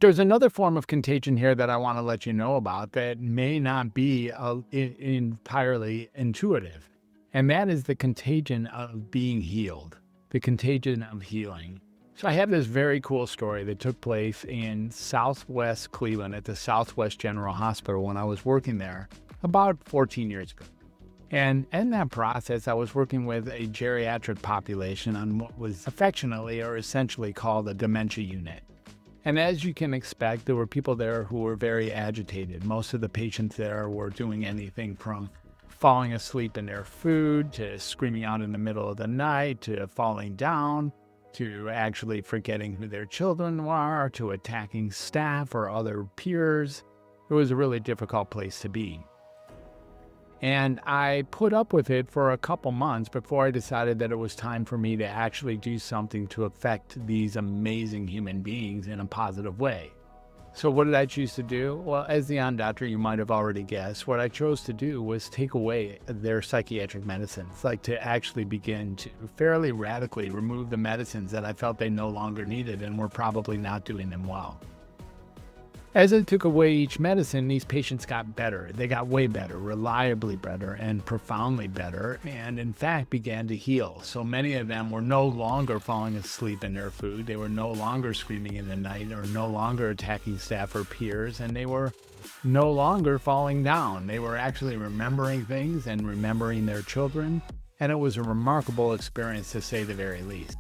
There's another form of contagion here that I want to let you know about that may not be entirely intuitive, and that is the contagion of being healed, the contagion of healing. So I have this very cool story that took place in Southwest Cleveland at the Southwest General Hospital when I was working there about 14 years ago. And in that process, I was working with a geriatric population on what was affectionately or essentially called a dementia unit. And as you can expect, there were people there who were very agitated. Most of the patients there were doing anything from falling asleep in their food, to screaming out in the middle of the night, to falling down, to actually forgetting who their children were, to attacking staff or other peers. It was a really difficult place to be. And I put up with it for a couple months before I decided that it was time for me to actually do something to affect these amazing human beings in a positive way. So what did I choose to do? Well, as the doctor, you might have already guessed, what I chose to do was take away their psychiatric medicines, like to actually begin to fairly radically remove the medicines that I felt they no longer needed and were probably not doing them well. As I took away each medicine, these patients got better. They got way better, reliably better, and profoundly better, and in fact began to heal. So many of them were no longer falling asleep in their food. They were no longer screaming in the night or no longer attacking staff or peers, and they were no longer falling down. They were actually remembering things and remembering their children, and it was a remarkable experience to say the very least.